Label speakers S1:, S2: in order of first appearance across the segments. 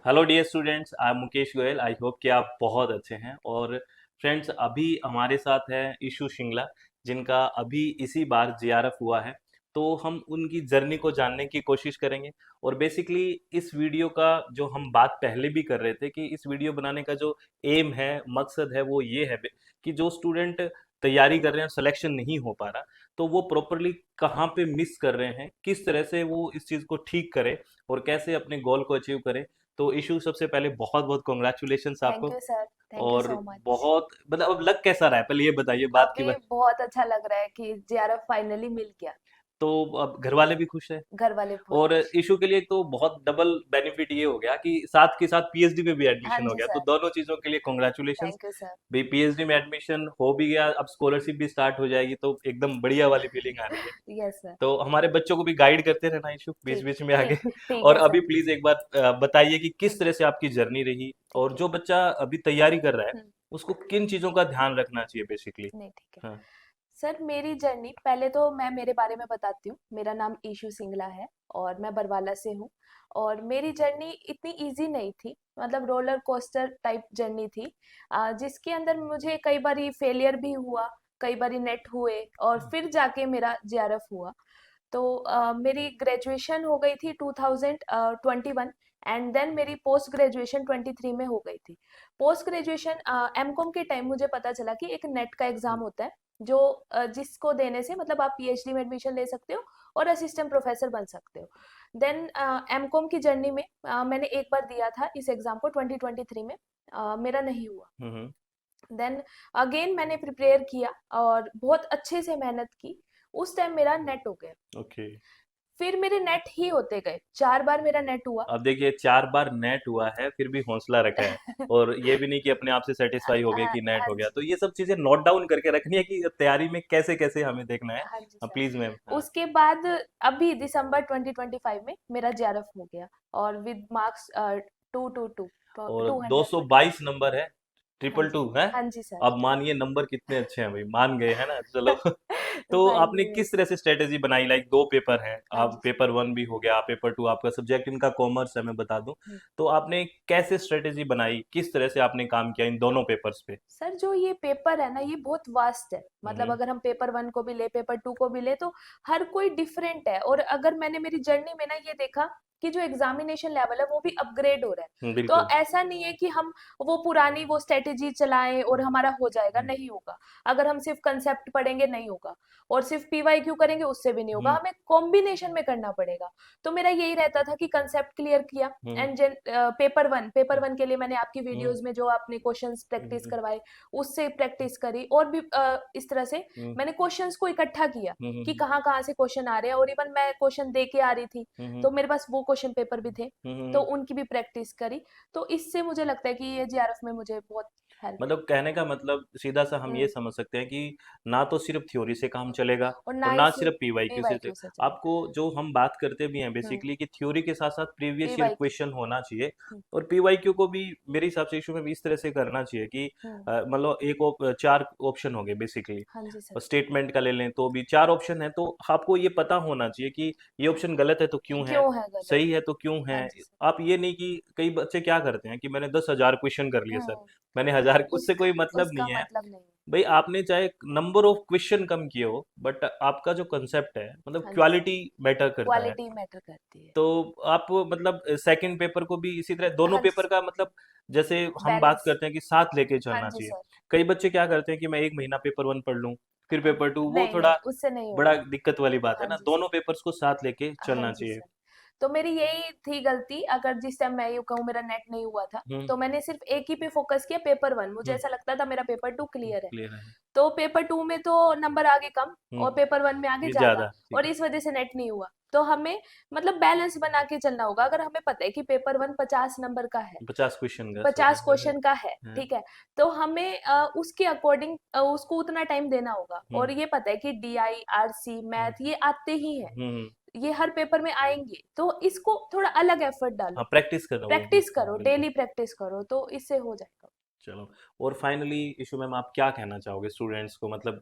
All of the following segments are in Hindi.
S1: Hello dear students, I am Mukesh Goyal. I hope कि आप बहुत अच्छे हैं। और फ्रेंड्स, अभी हमारे साथ है ईशु शिंगला, जिनका अभी इसी बार जेआरएफ हुआ है। तो हम उनकी जर्नी को जानने की कोशिश करेंगे। और बेसिकली इस वीडियो का जो हम बात पहले भी कर रहे थे कि इस वीडियो बनाने का जो एम है, मकसद है, वो ये है कि जो स्टूडेंट तैयारी कर रहे हैं, सिलेक्शन नहीं हो पा रहा, तो वो प्रॉपरली कहाँ पे मिस कर रहे हैं, किस तरह से वो इस चीज़ को ठीक करें और कैसे अपने गोल को अचीव करें। तो इशू, सबसे पहले बहुत बहुत कॉन्ग्रेचुलेशंस
S2: थैंक
S1: आपको।
S2: You sir. थैंक यू
S1: और
S2: सो मच।
S1: बहुत मतलब अब लग कैसा रहा है, पहले ये बताइए बात की
S2: अभी
S1: बात।
S2: बहुत अच्छा लग रहा है कि जेआरएफ फाइनली मिल गया।
S1: तो अब घर वाले भी खुश हैं।
S2: घर वाले बहुत
S1: और
S2: खुश।
S1: इशू के लिए तो बहुत डबल बेनिफिट ये हो गया कि साथ के साथ पीएचडी में भी
S2: हाँ
S1: एडमिशन हो
S2: जी
S1: गया, तो
S2: सर।
S1: दोनों चीजों के लिए कॉन्ग्रेचुलेशंस।
S2: Thank you sir.
S1: भाई, पीएचडी में एडमिशन हो भी गया, अब स्कॉलरशिप भी स्टार्ट हो जाएगी, तो एकदम बढ़िया वाली फीलिंग आ रही है।
S2: Yes sir.
S1: तो हमारे बच्चों को भी गाइड करते रहना इशू, बीच
S2: ठीक
S1: बीच में आगे।
S2: ठीक ठीक
S1: और
S2: है
S1: अभी
S2: सर।
S1: प्लीज एक बार बताइए कि किस तरह से आपकी जर्नी रही,
S2: ठीक
S1: और
S2: है।
S1: जो बच्चा अभी तैयारी कर रहा है
S2: हम्म।
S1: उसको किन चीजों का ध्यान रखना चाहिए बेसिकली।
S2: नहीं, ठीक है।
S1: हाँ।
S2: सर, मेरी जर्नी पहले तो मैं मेरे बारे में बताती हूँ। मेरा नाम ईशु सिंगला है और मैं बरवाला से हूँ। और मेरी जर्नी इतनी इजी नहीं थी, मतलब रोलर कोस्टर टाइप जर्नी थी, जिसके अंदर मुझे कई बारी फेलियर भी हुआ, कई बारी नेट हुए और फिर जाके मेरा जेआरएफ हुआ। तो मेरी ग्रेजुएशन हो गई थी 2021। एंड देन मेरी पोस्ट ग्रेजुएशन 23 में हो गई थी। पोस्ट ग्रेजुएशन एमकॉम के टाइम मुझे पता चला कि एक नेट का एग्जाम होता है, जो जिसको देने से मतलब आप पीएचडी में एडमिशन ले सकते हो और असिस्टेंट प्रोफेसर बन सकते हो। देन एमकॉम की जर्नी में मैंने एक बार दिया था इस एग्जाम को 2023 में। मेरा नहीं हुआ।
S1: हम्म।
S2: देन अगेन मैंने प्रिपेयर किया और बहुत अच्छे से मेहनत की। उस टाइम मेरा नेट हो गया।
S1: ओके।
S2: फिर मेरे नेट ही होते गए, 4 बार मेरा नेट हुआ।
S1: अब देखिए, 4 बार नेट हुआ है फिर भी हौसला रखा है। और ये भी नहीं कि अपने आप से सेटिस्फाई हो गए कि नेट
S2: हाँ
S1: हो गया,
S2: जी।
S1: तो ये सब चीजें नोट डाउन करके रखनी है कि तैयारी में कैसे कैसे हमें देखना है।
S2: हाँ जी सर।
S1: Please ma'am. हाँ।
S2: उसके बाद अभी दिसंबर 2025 में मेरा जेआरएफ हो गया और विद मार्क्स 222,
S1: और
S2: 222।
S1: 222 नंबर है,
S2: हाँ
S1: ट्रिपल
S2: जी।
S1: टू है।
S2: हाँ जी सर।
S1: अब मानिए नंबर कितने अच्छे हैं भाई, मान गए हैं ना, चलो। तो आपने
S2: फाइनली।
S1: किस तरह से स्ट्रेटेजी बनाई, लाइक दो पेपर हैं,
S2: हाँ
S1: आप
S2: जी सर।
S1: पेपर वन भी हो गया, पेपर टू, आपका सब्जेक्ट इनका कॉमर्स है, मैं बता दूं। तो आपने कैसे स्ट्रेटेजी बनाई, किस तरह से आपने काम किया इन दोनों पेपर्स पे।
S2: सर, जो ये पेपर है ना, ये बहुत वास्ट है। मतलब
S1: हम्म।
S2: अगर हम पेपर वन को भी ले, पेपर टू को भी ले, तो हर कोई डिफरेंट है। और अगर मैंने मेरी जर्नी में ना ये देखा कि जो एग्जामिनेशन लेवल है वो भी अपग्रेड हो रहा है। तो
S1: बिल्कुल।
S2: ऐसा नहीं है कि हम वो पुरानी वो स्ट्रेटेजी चलाएं और हमारा हो जाएगा,
S1: हम्म।
S2: नहीं होगा। अगर हम सिर्फ कंसेप्ट पढ़ेंगे नहीं होगा, और सिर्फ पीवाईक्यू करेंगे उससे भी नहीं होगा,
S1: हम्म।
S2: हमें कॉम्बिनेशन में करना पड़ेगा। तो मेरा यही रहता था कि कंसेप्ट क्लियर किया।
S1: हम्म।
S2: एंड पेपर वन के लिए मैंने आपकी
S1: हम्म।
S2: वीडियोस में जो आपने क्वेश्चंस प्रैक्टिस
S1: हम्म।
S2: करवाए, उससे प्रैक्टिस करी। और भी इस तरह से
S1: हम्म।
S2: मैंने क्वेश्चंस को इकट्ठा किया
S1: हम्म।
S2: कि
S1: हम्म।
S2: कहाँ कहाँ से क्वेश्चन आ रहे हैं। और इवन मैं क्वेश्चन दे के आ रही थी,
S1: हम्म।
S2: तो मेरे पास वो क्वेश्चन पेपर भी थे, तो
S1: हम्म।
S2: उनकी भी प्रैक्टिस करी। तो इससे मुझे लगता है कि ये जेआरएफ में मुझे बहुत हेल्प
S1: मतलब कहने का मतलब सीधा सा हम ये
S2: हुई।
S1: समझ सकते हैं कि ना तो सिर्फ थ्योरी से काम चलेगा
S2: और
S1: और
S2: ना ही
S1: ना
S2: सिर्फ
S1: सिर्फ पीवाईक्यू से
S2: पीवाईक्यू से चलेगा।
S1: आपको जो हम बात करते भी हैं
S2: हम्म।
S1: बेसिकली कि थ्योरी के साथ साथ प्रीवियस ईयर
S2: पीवाईक्यू।
S1: क्वेश्चन होना चाहिए।
S2: हम्म।
S1: और पीवाईक्यू को भी मेरे हिसाब से इशू में भी इस तरह से करना चाहिए कि
S2: हम्म।
S1: मतलब चार ऑप्शन हो गए बेसिकली।
S2: हाँ जी सर।
S1: और स्टेटमेंट का ले लें तो भी चार ऑप्शन है, तो आपको ये पता होना चाहिए कि ये ऑप्शन गलत है तो क्यों है,
S2: क्यों है गलत।
S1: सही है तो क्यों है।
S2: हाँ जी सर।
S1: आप ये नहीं कि कई बच्चे क्या करते हैं कि मैंने 10,000 क्वेश्चन कर लिए सर,
S2: हम्म।
S1: मैंने 1,000, उससे
S2: उसका
S1: कोई मतलब
S2: उसका
S1: नहीं है।
S2: मतलब नहीं।
S1: भाई, आपने चाहे नंबर ऑफ क्वेश्चन कम किए हो, बट आपका जो कंसेप्ट है, मतलब
S2: हाँ जी सर।
S1: क्वालिटी मैटर करता है।
S2: क्वालिटी मैटर करती है।
S1: तो आप मतलब सेकंड पेपर को भी इसी तरह, दोनों
S2: हाँ जी
S1: पेपर
S2: सर।
S1: का मतलब, जैसे हम बात
S2: बैलेंस।
S1: करते हैं कि साथ लेके
S2: हाँ
S1: चलना
S2: जी
S1: चाहिए।
S2: सर।
S1: कई बच्चे क्या करते हैं कि मैं एक महीना पेपर वन पढ़ लूं फिर
S2: हाँ।
S1: पेपर टू, वो
S2: नहीं नहीं,
S1: थोड़ा
S2: उससे नहीं
S1: बड़ा
S2: होगा।
S1: दिक्कत वाली बात है
S2: हाँ
S1: ना,
S2: जी
S1: दोनों
S2: सर।
S1: पेपर्स को साथ लेके
S2: हाँ
S1: चलना
S2: जी
S1: चाहिए।
S2: सर। तो मेरी यही थी गलती, अगर जिस टाइम मैं यूँ कहूँ मेरा नेट नहीं हुआ था,
S1: हम्म।
S2: तो मैंने सिर्फ एक ही पे फोकस किया, पेपर वन। मुझे
S1: हम्म।
S2: ऐसा लगता था मेरा पेपर टू क्लियर है।
S1: क्लियर है।
S2: तो पेपर टू में तो नंबर आगे कम और
S1: हम्म।
S2: पेपर वन में आगे
S1: ये
S2: ज्यादा,
S1: ज्यादा ठीक
S2: और
S1: है।
S2: इस वजह से नेट नहीं हुआ। तो हमें मतलब बैलेंस बना के चलना होगा। अगर हमें पता है कि पेपर वन 50 नंबर का है,
S1: 50 क्वेश्चन का, सॉरी।
S2: 50 क्वेश्चन का है,
S1: हाँ।
S2: ठीक है, तो हमें उसके अकॉर्डिंग उसको उतना टाइम देना होगा।
S1: हम्म।
S2: और ये पता है कि डीआई, आरसी,
S1: हम्म।
S2: मैथ ये आते ही हैं,
S1: हम्म।
S2: ये हर पेपर में आएंगे। तो इसको थोड़ा अलग एफर्ट
S1: हाँ,
S2: डालो,
S1: प्रैक्टिस करना वो भी।
S2: प्रैक्टिस करो,
S1: बिल्कुल।
S2: डेली प्रैक्टिस करो, तो इससे हो जाएगा।
S1: चलो। और फाइनली इशू मैम, आप क्या कहना चाहोगे स्टूडेंट्स को, मतलब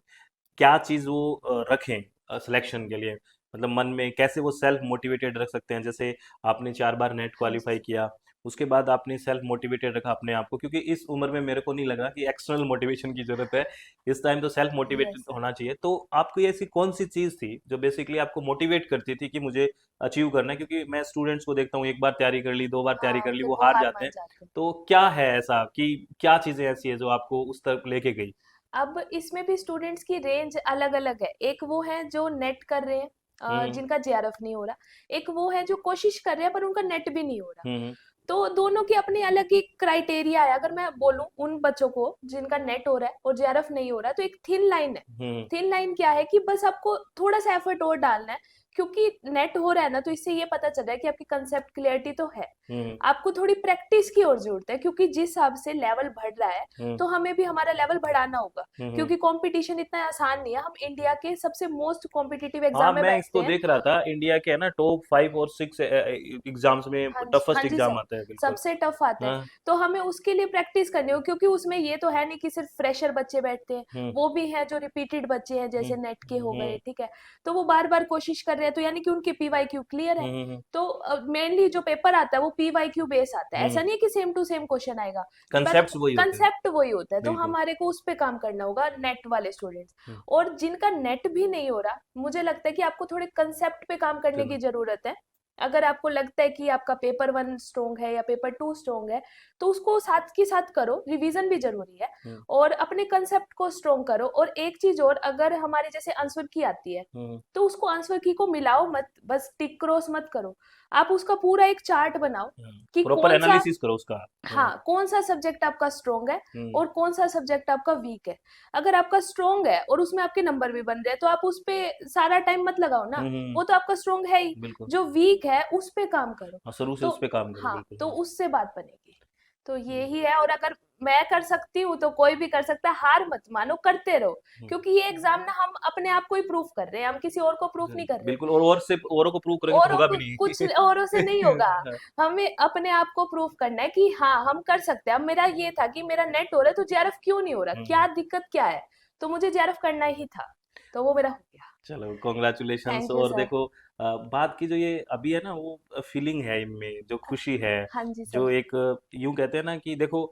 S1: क्या चीज़ वो रखें सिलेक्शन के लिए। मतलब मन में कैसे वो सेल्फ मोटिवेटेड रख सकते हैं? जैसे आपने 4 बार नेट
S2: हाँ जी
S1: क्वालीफाई
S2: सर।
S1: किया, उसके बाद आपने सेल्फ मोटिवेटेड रखा अपने आप को, क्योंकि इस उम्र में मेरे को नहीं लग रहा कि एक्सटर्नल मोटिवेशन की ज़रूरत है, इस टाइम तो सेल्फ मोटिवेटेड
S2: यस सर।
S1: होना चाहिए। तो आपको ये ऐसी कौन-सी चीज़ थी जो बेसिकली आपको मोटिवेट करती थी कि मुझे अचीव करना है? क्योंकि मैं स्टूडेंट्स को देखता हूँ, 1 बार तैयारी कर ली, 2 बार तैयारी
S2: हाँ,
S1: कर ली,
S2: फिर
S1: वो
S2: वो
S1: हार
S2: हार
S1: जाते
S2: मान
S1: हैं।
S2: जाते हैं।
S1: तो क्या है ऐसा कि क्या चीज़ें ऐसी हैं जो आपको उस तरफ लेके गई?
S2: अब इसमें भी स्टूडेंट्स की रेंज अलग-अलग है। एक वो है जो नेट कर रहे हैं,
S1: हुँ,
S2: जिनका जेआरएफ नहीं हो रहा। एक वो है जो कोशिश कर रहे हैं पर उनका नेट भी नहीं हो रहा।
S1: हुँ, हुँ,
S2: तो दोनों की अपनी अलग ही क्राइटेरिया है। अगर मैं बोलूँ उन बच्चों को जिनका नेट हो रहा है और जेआरएफ नहीं हो रहा है, तो एक थिन लाइन है।
S1: हुँ,
S2: थिन लाइन क्या है कि बस आपको थोड़ा-सा एफर्ट और डालना है, क्योंकि नेट हो रहा है ना, तो इससे ये पता चल रहा है कि आपकी कंसेप्ट क्लैरिटी तो है।
S1: हुँ,
S2: आपको थोड़ी प्रैक्टिस की और ज़रूरत है, क्योंकि जिस हिसाब से लेवल बढ़ रहा है,
S1: हुँ,
S2: तो हमें भी हमारा लेवल बढ़ाना होगा।
S1: हुँ, हुँ।
S2: क्योंकि कॉम्पिटिशन इतना आसान नहीं है। हम इंडिया के सबसे मोस्ट कॉम्पिटिटिव
S1: हाँ,
S2: एग्ज़ाम में
S1: मैं
S2: बैठते
S1: इसको
S2: हैं।
S1: देख रहा था, इंडिया के है ना टॉप 5 और 6 एग्ज़ाम्स में
S2: हाँ
S1: टफेस्ट
S2: जी
S1: एग्ज़ाम
S2: सर,
S1: आता है, बिल्कुल।
S2: सबसे टफ आता है।
S1: हाँ,
S2: तो हमें उसके लिए प्रैक्टिस करनी हो, क्योंकि उसमें ये तो है नहीं कि सिर्फ फ्रेशर बच्चे बैठते हैं।
S1: हुँ,
S2: वो भी हैं जो रिपीटेड बच्चे हैं,
S1: हुँ,
S2: जैसे नेट के हो गए,
S1: हुँ,
S2: ठीक है। तो वो बार बार कोशिश कर रहे हैं, तो यानी कि उनके पीवाईक्यू क्लियर है।
S1: हुँ, हुँ,
S2: तो मेनली जो पेपर आता है वो पीवाईक्यू बेस आता है।
S1: हुँ,
S2: ऐसा नहीं है कि सेम टू सेम क्वेश्चन आएगा, पर
S1: कॉन्सेप्ट्स वही होते हैं,
S2: कंसेप्ट वही होता है। तो
S1: बिल्कुल।
S2: हमारे को उस पे काम करना होगा, नेट वाले स्टूडेंट्स।
S1: हुँ,
S2: और जिनका नेट भी नहीं हो रहा, मुझे लगता है कि आपको थोड़े कंसेप्ट पे काम करने
S1: चलो।
S2: की जरूरत है। अगर आपको लगता है कि आपका पेपर वन स्ट्रोंग है या पेपर टू स्ट्रोंग है, तो उसको साथ के साथ करो, रिवीजन भी जरूरी है।
S1: हुँ,
S2: और अपने कंसेप्ट को स्ट्रोंग करो। और एक चीज और, अगर हमारे जैसे आंसर की आती है,
S1: हुँ,
S2: तो उसको आंसर की को मिलाओ मत, बस टिक क्रॉस मत करो। आप उसका पूरा एक चार्ट बनाओ
S1: हुँ,
S2: कि
S1: प्रॉपर
S2: कौन सा,
S1: एनालिसिस करो उसका। हुँ,
S2: हाँ, कौन सा सब्जेक्ट आपका स्ट्रोंग है
S1: हुँ,
S2: और कौन सा सब्जेक्ट आपका वीक है। अगर आपका स्ट्रोंग है और उसमें आपके नंबर भी बन रहे हैं, तो आप उस पे सारा टाइम मत लगाओ ना।
S1: हुँ, हुँ,
S2: वो तो आपका स्ट्रोंग है ही।
S1: बिल्कुल।
S2: जो वीक है उस पे काम करो।
S1: हाँ, शुरू से
S2: तो
S1: उस पे काम करो,
S2: हाँ,
S1: बिल्कुल,
S2: तो
S1: हाँ।
S2: उससे बात बनेगी। तो ये
S1: हुँ,
S2: ही है। और अगर मैं कर सकती हूँ तो कोई भी कर सकता है। हार मत मानो, करते रहो।
S1: हुँ,
S2: क्योंकि ये एग्जाम ना हम अपने आप को ही प्रूफ कर रहे हैं, हम किसी और को प्रूफ नहीं कर रहे।
S1: बिल्कुल, और से औरों को प्रूव करेंगे तो
S2: औरों
S1: होगा भी
S2: को कुछ
S1: नहीं।
S2: औरों से नहीं होगा। हमें अपने आप को प्रूव करना है कि हाँ, हम कर सकते हैं। अब मेरा ये था कि मेरा नेट हो रहा है, तो जेआरएफ क्यों नहीं हो रहा, क्या
S1: हुँ,
S2: दिक्कत क्या है। तो मुझे जेआरएफ करना ही था, तो वो मेरा हो गया।
S1: चलो कांग्रेचुलेशंस।
S2: थैंक यू
S1: और
S2: सर।
S1: देखो बात की जो ये अभी है ना, वो फीलिंग है इनमें, जो खुशी है,
S2: हाँ जी
S1: जो
S2: सर।
S1: एक यूं कहते हैं ना कि देखो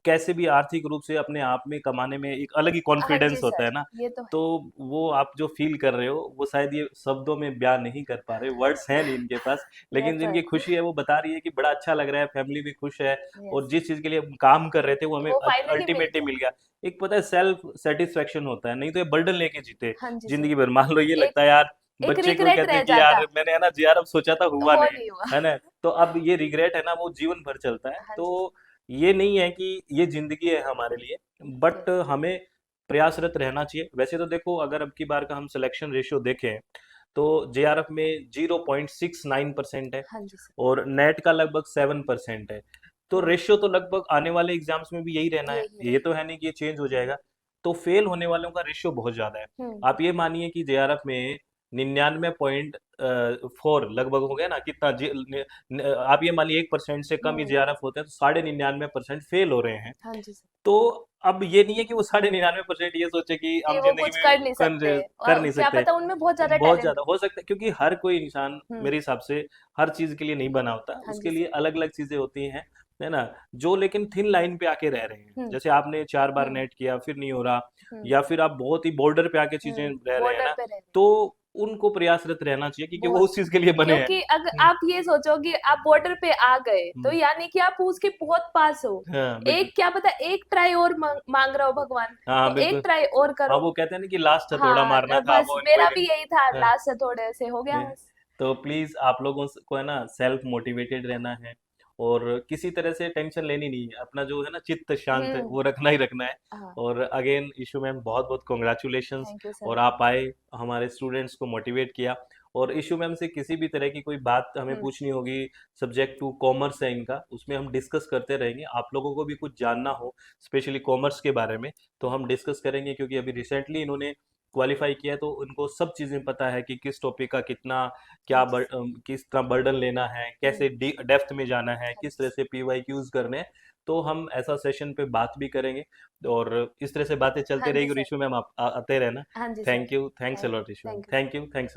S1: कैसे भी आर्थिक रूप से अपने आप में कमाने में एक अलग ही
S2: हाँ जी
S1: कॉन्फिडेंस होता
S2: सर,
S1: है ना।
S2: ये तो
S1: तो
S2: है।
S1: वो आप जो फील कर रहे हो वो शायद ये शब्दों में बयान नहीं कर पा रहे, वर्ड्स हैं नहीं इनके पास,
S2: यस
S1: लेकिन
S2: सर।
S1: जिनकी खुशी है वो बता रही है कि बड़ा अच्छा लग रहा है, फैमिली भी खुश है, और
S2: यस,
S1: जिस चीज के लिए हम काम कर रहे थे वो हमें
S2: वो फाइनली मिल
S1: अल्टीमेटली
S2: गया।
S1: मिल गया। एक पता है सेल्फ सेटिस्फेक्शन होता है, नहीं तो ये बर्डन लेके जीते
S2: हाँ जी सर।
S1: जिंदगी भर। मान लो ये
S2: एक
S1: लगता है यार,
S2: एक
S1: बच्चे को
S2: रिग्रेट
S1: कहते हैं
S2: रह
S1: कि यार
S2: जाता,
S1: मैंने है ना जीआरएफ सोचा था, हुआ
S2: हो
S1: नहीं,
S2: नहीं हुआ।
S1: है ना। तो अब ये रिग्रेट है ना, वो जीवन भर चलता है।
S2: हाँ
S1: तो
S2: जी सर।
S1: ये नहीं है कि ये जिंदगी है हमारे लिए, बट
S2: यस।
S1: हमें प्रयासरत रहना चाहिए। वैसे तो देखो, अगर अब की बार का हम सिलेक्शन रेशियो देखें तो जेआरएफ में 0.69% है,
S2: हाँ जी सर।
S1: और नेट का लगभग 7% है। तो
S2: हम्म,
S1: रेशियो तो लगभग आने वाले एग्जाम्स में भी यही रहना है,
S2: यही
S1: ये तो
S2: रहेगा।
S1: है नहीं कि ये चेंज हो जाएगा। तो फेल होने वालों का रेशियो बहुत ज्यादा है।
S2: हम्म।
S1: आप ये मानिए कि जेआरएफ में 99.4 लगभग हो गया ना, कितना आप ये मानिए 1% से कम ही
S2: हम्म।
S1: जेआरएफ होते हैं, तो 99.5% फेल हो रहे हैं।
S2: हाँ जी सर।
S1: तो अब ये नहीं है कि वो 99.5% ये सोचे कि
S2: कि
S1: हम
S2: वो
S1: जिंदगी
S2: कुछ
S1: में
S2: कर नहीं सकते,
S1: कर नहीं
S2: क्या
S1: सकते।
S2: पता उनमें बहुत ज्यादा
S1: बहुत
S2: टैलेंट
S1: ज्यादा
S2: हो।
S1: हो सकता है, क्योंकि हर कोई इंसान
S2: हम्म।
S1: मेरे हिसाब से हर चीज के लिए नहीं बना होता,
S2: हाँ
S1: उसके
S2: जी
S1: लिए
S2: सर।
S1: अलग अलग चीजें होती हैं, है ना। जो लेकिन थिन लाइन पे आके रह रहे हैं,
S2: हम्म।
S1: जैसे आपने 4 बार
S2: हम्म।
S1: नेट किया फिर नहीं हो रहा,
S2: हम्म।
S1: या फिर आप बहुत ही बॉर्डर पे आके चीजें रह रहे हैं
S2: बॉर्डर
S1: ना,
S2: पे रह रहे
S1: तो
S2: हैं।
S1: उनको प्रयासरत रहना चाहिए, क्योंकि वो
S2: बहुत।
S1: उस चीज के लिए बने हैं।
S2: क्योंकि अगर आप ये सोचो कि आप बॉर्डर पे आ गए, तो
S1: हम्म,
S2: यानी कि आप उसके बहुत पास हो।
S1: हाँ बिल्कुल।
S2: एक क्या पता, एक ट्राई और मांग रहा हो भगवान,
S1: हाँ
S2: तो एक
S1: बिल्कुल।
S2: ट्राई और
S1: हाँ,
S2: करो।
S1: वो कहते हैं ना कि लास्ट हथौड़ा
S2: हाँ,
S1: मारना था,
S2: बस
S1: वो इनको ही
S2: मेरा
S1: नहीं।
S2: भी यही था,
S1: हाँ,
S2: लास्ट से थोड़े से हो गया
S1: है।
S2: बस।
S1: तो प्लीज आप लोगों को है ना सेल्फ मोटिवेटेड रहना है, और किसी तरह से टेंशन लेनी नहीं है, अपना जो है ना चित्त शांत है
S2: हम्म।
S1: वो रखना ही रखना है।
S2: हाँ।
S1: और अगेन इशू मैम, बहुत बहुत कॉन्ग्रेचुलेशंस।
S2: थैंक यू
S1: और
S2: सर।
S1: आप आए, हमारे स्टूडेंट्स को मोटिवेट किया। और इशू मैम से किसी भी तरह की कोई बात हमें
S2: हम्म।
S1: पूछनी होगी, सब्जेक्ट टू कॉमर्स है इनका, उसमें हम डिस्कस करते रहेंगे। आप लोगों को भी कुछ जानना हो स्पेशली कॉमर्स के बारे में, तो हम डिस्कस करेंगे, क्योंकि अभी रिसेंटली इन्होंने क्वालिफाई किया है, तो उनको सब चीज़ें पता है कि किस टॉपिक का कितना,
S2: हाँ जी सर।
S1: किस तरह बर्डन लेना है,
S2: हम्म।
S1: कैसे डेप्थ में जाना है,
S2: हाँ
S1: किस
S2: जी
S1: तरह
S2: सर।
S1: से पीवाईक्यूज करने हैं। तो हम ऐसा सेशन पे बात भी करेंगे, और इस तरह से बातें
S2: हाँ
S1: चलते
S2: जी
S1: रहेगी। और
S2: सर।
S1: इशू मैम आप आते रहना।
S2: हाँ जी sir.
S1: Thank you, thanks
S2: thank
S1: a lot Ishu ma'am,
S2: thank you sir.
S1: Thank you, thanks.